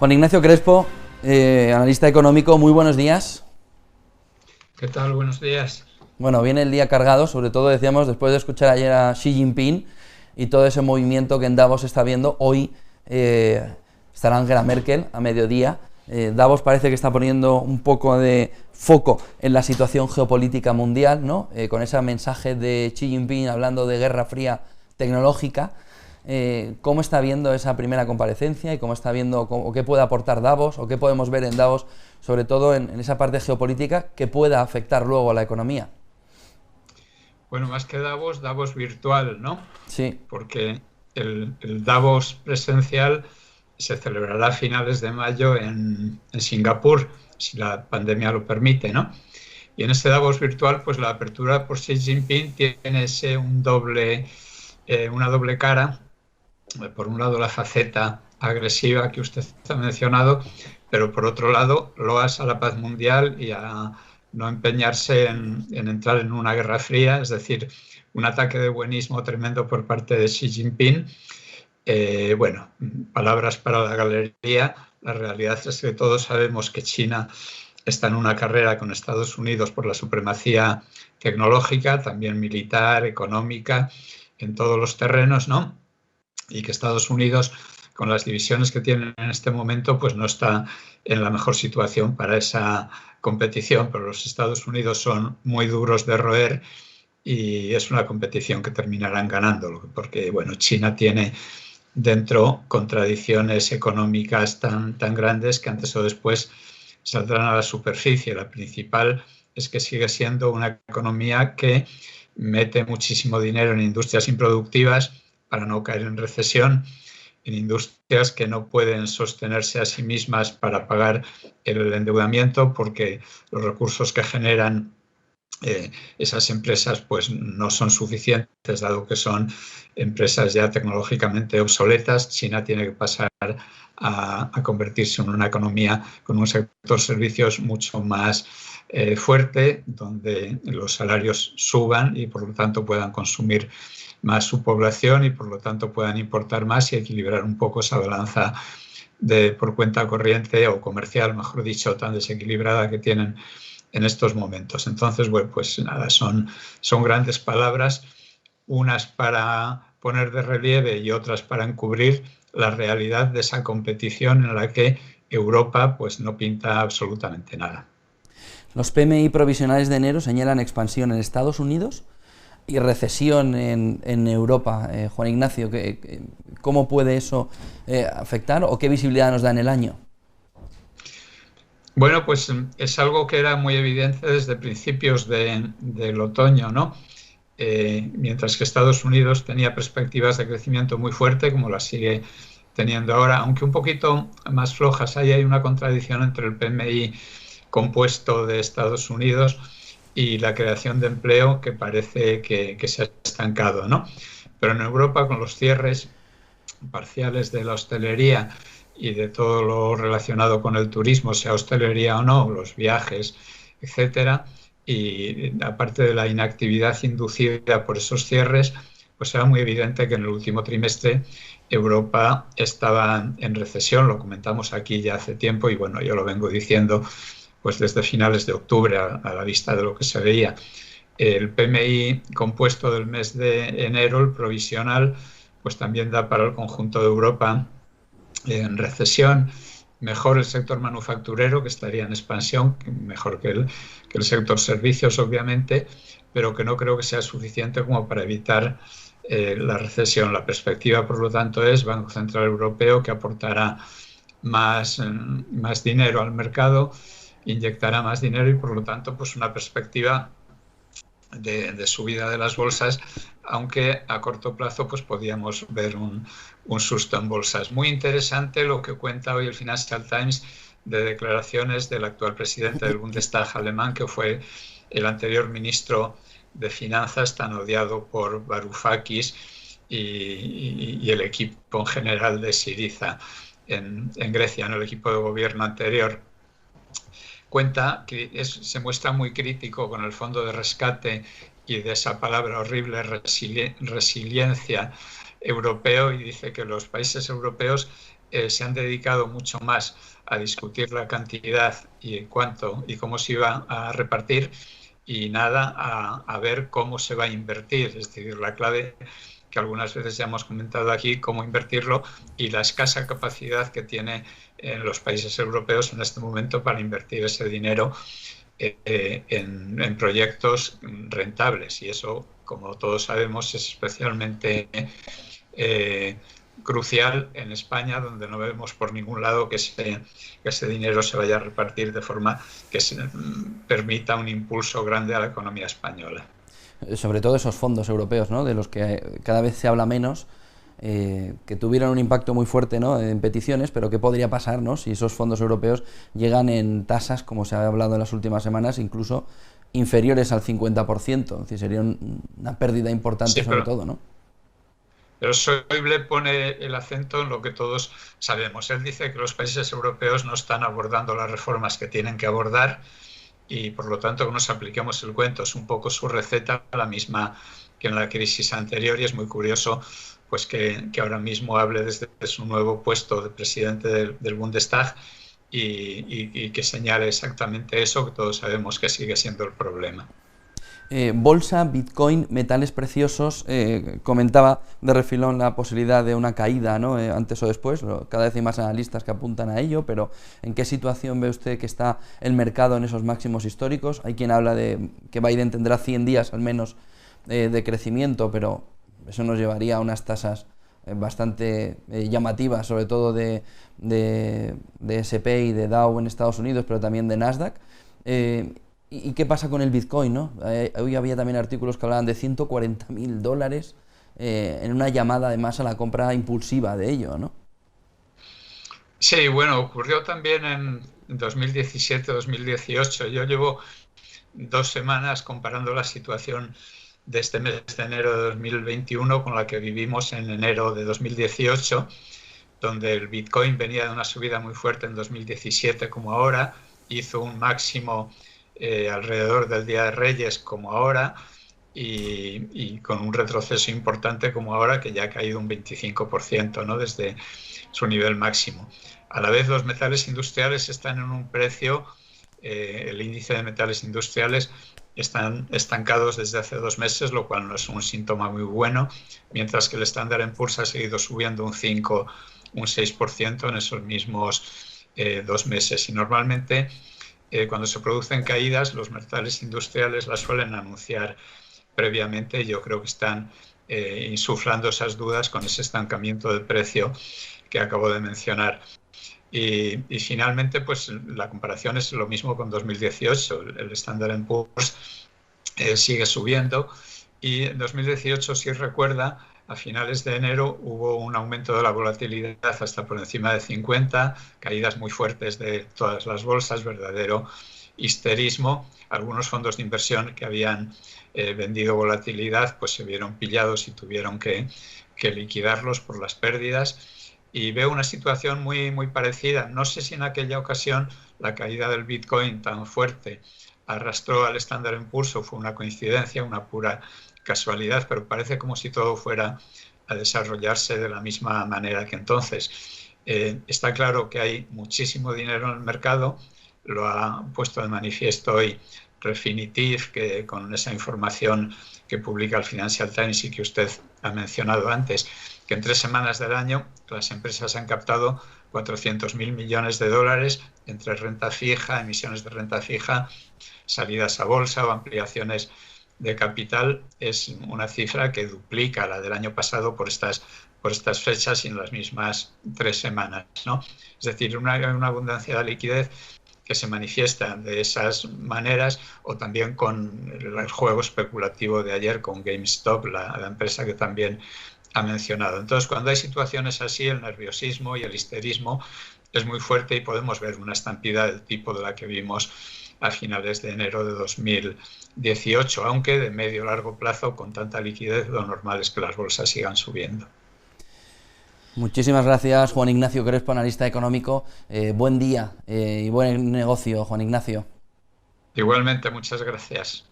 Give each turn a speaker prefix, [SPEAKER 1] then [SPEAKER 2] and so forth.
[SPEAKER 1] Juan Ignacio Crespo, analista económico, muy buenos días.
[SPEAKER 2] ¿Qué tal? Buenos días.
[SPEAKER 1] Bueno, viene el día cargado, sobre todo decíamos, después de escuchar ayer a Xi Jinping y todo ese movimiento que en Davos se está viendo, hoy estará Angela Merkel a mediodía. Davos parece que está poniendo un poco de foco en la situación geopolítica mundial, ¿no? Con ese mensaje de Xi Jinping hablando de guerra fría tecnológica. ¿Cómo está viendo esa primera comparecencia y cómo está viendo o qué puede aportar Davos o qué podemos ver en Davos, sobre todo en esa parte geopolítica que pueda afectar luego a la economía?
[SPEAKER 2] Bueno, más que Davos, Davos virtual, ¿no?
[SPEAKER 1] Sí.
[SPEAKER 2] Porque el Davos presencial se celebrará a finales de mayo en Singapur, si la pandemia lo permite, ¿no? Y en ese Davos virtual, pues la apertura por Xi Jinping tiene una doble cara. Por un lado, la faceta agresiva que usted ha mencionado, pero por otro lado, loas a la paz mundial y a no empeñarse en entrar en una guerra fría, es decir, un ataque de buenismo tremendo por parte de Xi Jinping. Bueno, palabras para la galería. La realidad es que todos sabemos que China está en una carrera con Estados Unidos por la supremacía tecnológica, también militar, económica, en todos los terrenos, ¿no? Y que Estados Unidos, con las divisiones que tienen en este momento, pues no está en la mejor situación para esa competición, pero los Estados Unidos son muy duros de roer y es una competición que terminarán ganando, porque bueno, China tiene dentro contradicciones económicas tan grandes que antes o después saldrán a la superficie. La principal es que sigue siendo una economía que mete muchísimo dinero en industrias improductivas para no caer en recesión, en industrias que no pueden sostenerse a sí mismas para pagar el endeudamiento porque los recursos que generan esas empresas pues no son suficientes, dado que son empresas ya tecnológicamente obsoletas. China tiene que pasar a convertirse en una economía con un sector servicios mucho más fuerte, donde los salarios suban y por lo tanto puedan consumir más su población y por lo tanto puedan importar más y equilibrar un poco esa balanza por cuenta corriente o comercial, mejor dicho, tan desequilibrada que tienen en estos momentos. Entonces, bueno, pues nada, son grandes palabras, unas para poner de relieve y otras para encubrir la realidad de esa competición en la que Europa pues no pinta absolutamente nada.
[SPEAKER 1] Los PMI provisionales de enero señalan expansión en Estados Unidos y recesión en Europa. Juan Ignacio, ¿cómo puede eso afectar o qué visibilidad nos da en el año?
[SPEAKER 2] Bueno, pues es algo que era muy evidente desde principios del otoño, ¿no? Mientras que Estados Unidos tenía perspectivas de crecimiento muy fuerte, como las sigue teniendo ahora, aunque un poquito más flojas. Ahí hay una contradicción entre el PMI compuesto de Estados Unidos y la creación de empleo, que parece que se ha estancado, ¿no? Pero en Europa, con los cierres parciales de la hostelería y de todo lo relacionado con el turismo, sea hostelería o no, los viajes, etcétera, y aparte de la inactividad inducida por esos cierres, pues era muy evidente que en el último trimestre Europa estaba en recesión. Lo comentamos aquí ya hace tiempo y bueno, yo lo vengo diciendo pues desde finales de octubre a la vista de lo que se veía. El PMI compuesto del mes de enero, el provisional, pues también da para el conjunto de Europa en recesión. Mejor el sector manufacturero, que estaría en expansión, mejor que el sector servicios, obviamente, pero que no creo que sea suficiente como para evitar la recesión. La perspectiva, por lo tanto, es Banco Central Europeo, que aportará más dinero al mercado, inyectará más dinero y, por lo tanto, pues una perspectiva de subida de las bolsas, aunque a corto plazo pues podíamos ver un susto en bolsas. Muy interesante lo que cuenta hoy el Financial Times de declaraciones del actual presidente del Bundestag alemán, que fue el anterior ministro de Finanzas, tan odiado por Varoufakis y el equipo en general de Syriza en Grecia, en el equipo de gobierno anterior. Cuenta que se muestra muy crítico con el fondo de rescate y de esa palabra horrible resiliencia europeo, y dice que los países europeos se han dedicado mucho más a discutir la cantidad y cuánto y cómo se iba a repartir, y nada a ver cómo se va a invertir. Es decir, la clave que algunas veces ya hemos comentado aquí, cómo invertirlo, y la escasa capacidad que tiene en los países europeos en este momento para invertir ese dinero en proyectos rentables. Y eso, como todos sabemos, es especialmente crucial en España, donde no vemos por ningún lado que ese dinero se vaya a repartir de forma que permita un impulso grande a la economía española.
[SPEAKER 1] Sobre todo esos fondos europeos, ¿no?, de los que cada vez se habla menos, que tuvieron un impacto muy fuerte, ¿no?, en peticiones, pero ¿qué podría pasar, ¿no?, si esos fondos europeos llegan en tasas, como se ha hablado en las últimas semanas, incluso inferiores al 50%? Es decir, sería una pérdida importante, sí, sobre todo, ¿no?
[SPEAKER 2] Pero Schäuble pone el acento en lo que todos sabemos. Él dice que los países europeos no están abordando las reformas que tienen que abordar, y por lo tanto que nos apliquemos el cuento. Es un poco su receta, la misma que en la crisis anterior, y es muy curioso pues que ahora mismo hable desde su nuevo puesto de presidente del Bundestag y que señale exactamente eso, que todos sabemos que sigue siendo el problema.
[SPEAKER 1] Bolsa, Bitcoin, metales preciosos, comentaba de refilón la posibilidad de una caída, ¿no?, antes o después. Cada vez hay más analistas que apuntan a ello, pero ¿en qué situación ve usted que está el mercado en esos máximos históricos? Hay quien habla de que Biden tendrá 100 días al menos de crecimiento, pero eso nos llevaría a unas tasas bastante llamativas, sobre todo de S&P y de Dow en Estados Unidos, pero también de Nasdaq. ¿Y qué pasa con el Bitcoin, no? Hoy había también artículos que hablaban de $140.000 en una llamada además a la compra impulsiva de ello, ¿no?
[SPEAKER 2] Sí, bueno, ocurrió también en 2017-2018. Yo llevo 2 semanas comparando la situación de este mes de enero de 2021 con la que vivimos en enero de 2018, donde el Bitcoin venía de una subida muy fuerte en 2017 como ahora, hizo un máximo alrededor del Día de Reyes como ahora, y con un retroceso importante como ahora, que ya ha caído un 25%, ¿no?, desde su nivel máximo. A la vez, los metales industriales están en un precio, el índice de metales industriales están estancados desde hace 2 meses, lo cual no es un síntoma muy bueno, mientras que el Standard & Poor's ha seguido subiendo un 5, un 6% en esos mismos 2 meses. Y normalmente cuando se producen caídas, los metales industriales las suelen anunciar previamente, y yo creo que están insuflando esas dudas con ese estancamiento del precio que acabo de mencionar. Y finalmente, pues la comparación es lo mismo con 2018. El Standard & Poor's sigue subiendo, y en 2018, si recuerda, a finales de enero hubo un aumento de la volatilidad hasta por encima de 50, caídas muy fuertes de todas las bolsas, verdadero histerismo. Algunos fondos de inversión que habían vendido volatilidad pues se vieron pillados y tuvieron que liquidarlos por las pérdidas. Y veo una situación muy, muy parecida. No sé si en aquella ocasión la caída del Bitcoin tan fuerte arrastró al Standard & Poor's o fue una coincidencia, una pura casualidad, pero parece como si todo fuera a desarrollarse de la misma manera que entonces. Está claro que hay muchísimo dinero en el mercado, lo ha puesto de manifiesto hoy Refinitiv, que con esa información que publica el Financial Times y que usted ha mencionado antes, que en 3 semanas del año las empresas han captado 400.000 millones de dólares entre renta fija, emisiones de renta fija, salidas a bolsa o ampliaciones de capital. Es una cifra que duplica la del año pasado por estas fechas y en las mismas 3 semanas, ¿no? Es decir, una abundancia de liquidez que se manifiesta de esas maneras, o también con el juego especulativo de ayer con GameStop, la empresa que también ha mencionado. Entonces, cuando hay situaciones así, el nerviosismo y el histerismo es muy fuerte, y podemos ver una estampida del tipo de la que vimos a finales de enero de 2018, aunque de medio a largo plazo, con tanta liquidez, lo normal es que las bolsas sigan subiendo.
[SPEAKER 1] Muchísimas gracias, Juan Ignacio Crespo, analista económico. Buen día y buen negocio, Juan Ignacio.
[SPEAKER 2] Igualmente, muchas gracias.